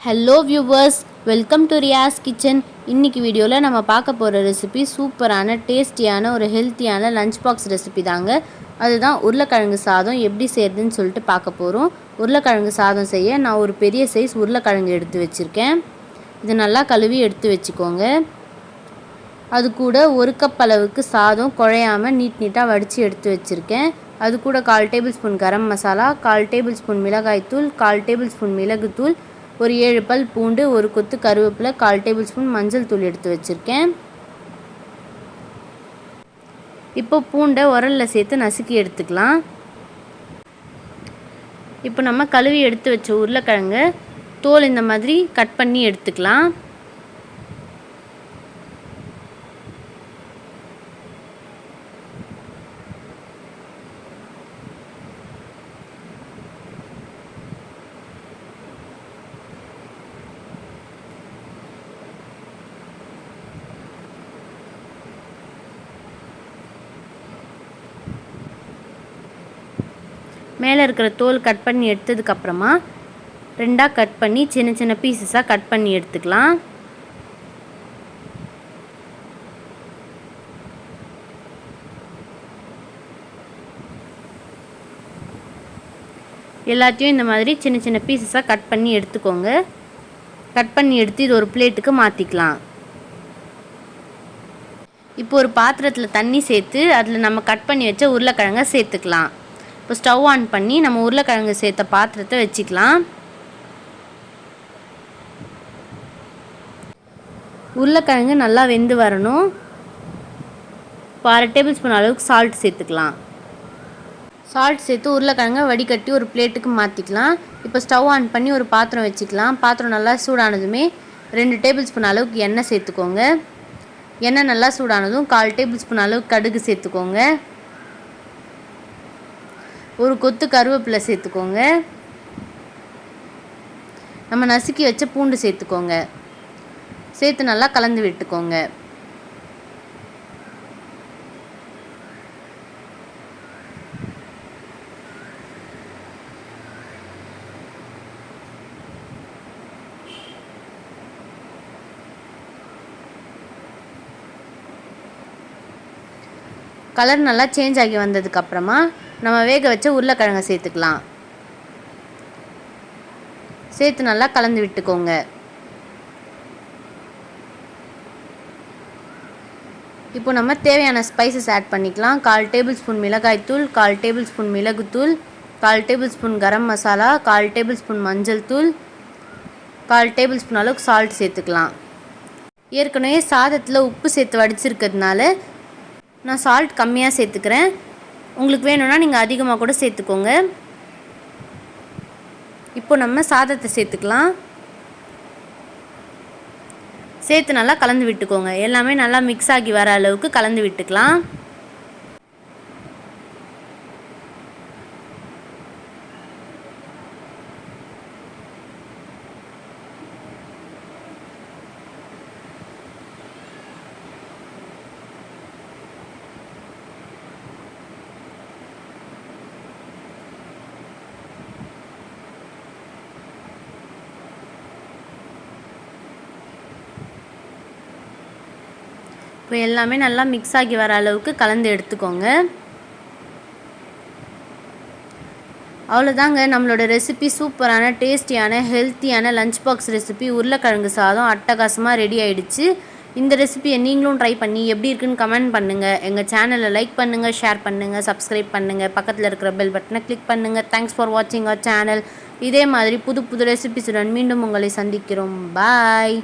Hello viewers, welcome to Riyas kitchen. இன்றைக்கி வீடியோவில் நம்ம பார்க்க போகிற ரெசிபி சூப்பரான டேஸ்டியான ஒரு ஹெல்த்தியான லஞ்ச் பாக்ஸ் ரெசிபி தாங்க. அதுதான் உருளைக்கிழங்கு சாதம் எப்படி செய்கிறதுன்னு சொல்லிட்டு பார்க்க போகிறோம். உருளைக்கிழங்கு சாதம் செய்ய நான் ஒரு பெரிய சைஸ் உருளைக்கிழங்கு எடுத்து வச்சுருக்கேன். இது நல்லா கழுவி எடுத்து வச்சுக்கோங்க. அது கூட ஒரு கப் அளவுக்கு சாதம் குழையாமல் நீட்டாக வடித்து எடுத்து வச்சுருக்கேன். அது கூட 1/4 table spoon garam masala, 1/4 table spoon மிளகாய்த்தூள், 1/4 டேபிள் ஸ்பூன் மிளகுத்தூள், ஒரு 7 பல் பூண்டு, ஒரு கொத்து கருவேப்பிலை, 1/4 டேபிள் ஸ்பூன் மஞ்சள் தூள் எடுத்து வச்சுருக்கேன். இப்போ பூண்டை உரலில் சேர்த்து நசுக்கி எடுத்துக்கலாம். இப்போ நம்ம கழுவி எடுத்து வச்ச உருளைக்கிழங்கு தோல் இந்த மாதிரி கட் பண்ணி எடுத்துக்கலாம். மேலே இருக்கிற தோல் கட் பண்ணி எடுத்ததுக்கப்புறமா 2ஆக கட் பண்ணி சின்ன சின்ன பீசஸாக கட் பண்ணி எடுத்துக்கலாம். எல்லாத்தையும் இந்த மாதிரி சின்ன சின்ன பீசஸாக கட் பண்ணி எடுத்துக்கோங்க. கட் பண்ணி எடுத்து இது ஒரு பிளேட்டுக்கு மாற்றிக்கலாம். இப்போ ஒரு பாத்திரத்தில் தண்ணி சேர்த்து அதில் நம்ம கட் பண்ணி வச்ச உருளைக்கிழங்கை சேர்த்துக்கலாம். இப்போ ஸ்டவ் ஆன் பண்ணி நம்ம உருளைக்கிழங்கு சேர்த்த பாத்திரத்தை வச்சுக்கலாம். உருளைக்கிழங்கு நல்லா வெந்து வரணும். இப்போ 1/2 டேபிள் ஸ்பூன் அளவுக்கு சால்ட் சேர்த்துக்கலாம். சால்ட் சேர்த்து உருளைக்கிழங்கை வடிகட்டி ஒரு பிளேட்டுக்கு மாற்றிக்கலாம். இப்போ ஸ்டவ் ஆன் பண்ணி ஒரு பாத்திரம் வச்சுக்கலாம். பாத்திரம் நல்லா சூடானதுமே 2 டேபிள் ஸ்பூன் அளவுக்கு எண்ணெய் சேர்த்துக்கோங்க. எண்ணெய் நல்லா சூடானதும் 1/4 டேபிள் ஸ்பூன் அளவுக்கு கடுகு சேர்த்துக்கோங்க. ஒரு கொத்து கருவேப்பிலை சேர்த்துக்கோங்க. நம்ம நசுக்கி வச்ச பூண்டு சேர்த்துக்கோங்க. சேர்த்து நல்லா கலந்து விட்டுக்கோங்க. கலர் நல்லா சேஞ்ச் ஆகி வந்ததுக்கப்புறமா நம்ம வேக வச்ச உருளைக்கிழங்கை சேர்த்துக்கலாம். சேர்த்து நல்லா கலந்து விட்டுக்கோங்க. இப்போ நம்ம தேவையான ஸ்பைசஸ் ஆட் பண்ணிக்கலாம். 1/4 டேபிள் ஸ்பூன் மிளகாய்த்தூள், 1/4 டேபிள் ஸ்பூன் மிளகுத்தூள், 1/4 table spoon garam masala, 1/4 table spoon மஞ்சள் தூள், 1/4 டேபிள் ஸ்பூன் அளவுக்கு சால்ட் சேர்த்துக்கலாம். ஏற்கனவே சாதத்தில் உப்பு சேர்த்து வடிச்சிருக்கிறதுனால நான் சால்ட் கம்மியாக சேர்த்துக்கிறேன். உங்களுக்கு வேணும்னா நீங்கள் அதிகமாக கூட சேர்த்துக்கோங்க. இப்போ நம்ம சாதத்தை சேர்த்துக்கலாம். சேர்த்து நல்லா கலந்து விட்டுக்கோங்க. எல்லாமே நல்லா மிக்ஸ் ஆகி வர அளவுக்கு கலந்து விட்டுக்கலாம். இப்போ எல்லாமே நல்லா மிக்ஸ் ஆகி வர அளவுக்கு கலந்து எடுத்துக்கோங்க. அவ்வளோதாங்க, நம்மளோட ரெசிபி சூப்பரான டேஸ்டியான ஹெல்த்தியான லஞ்ச் பாக்ஸ் ரெசிபி உருளைக்கிழங்கு சாதம் அட்டகாசமாக ரெடி ஆகிடுச்சு. இந்த ரெசிபியை நீங்களும் ட்ரை பண்ணி எப்படி இருக்குன்னு கமெண்ட் பண்ணுங்கள். எங்கள் சேனலை லைக் பண்ணுங்கள், ஷேர் பண்ணுங்கள், சப்ஸ்கிரைப் பண்ணுங்கள், பக்கத்தில் இருக்கிற பெல் பட்டனை கிளிக் பண்ணுங்கள். தேங்க்ஸ் ஃபார் வாட்சிங் அவர் சேனல். இதே மாதிரி புது புது ரெசிபிஸுடன் மீண்டும் உங்களை சந்திக்கிறோம். பாய்.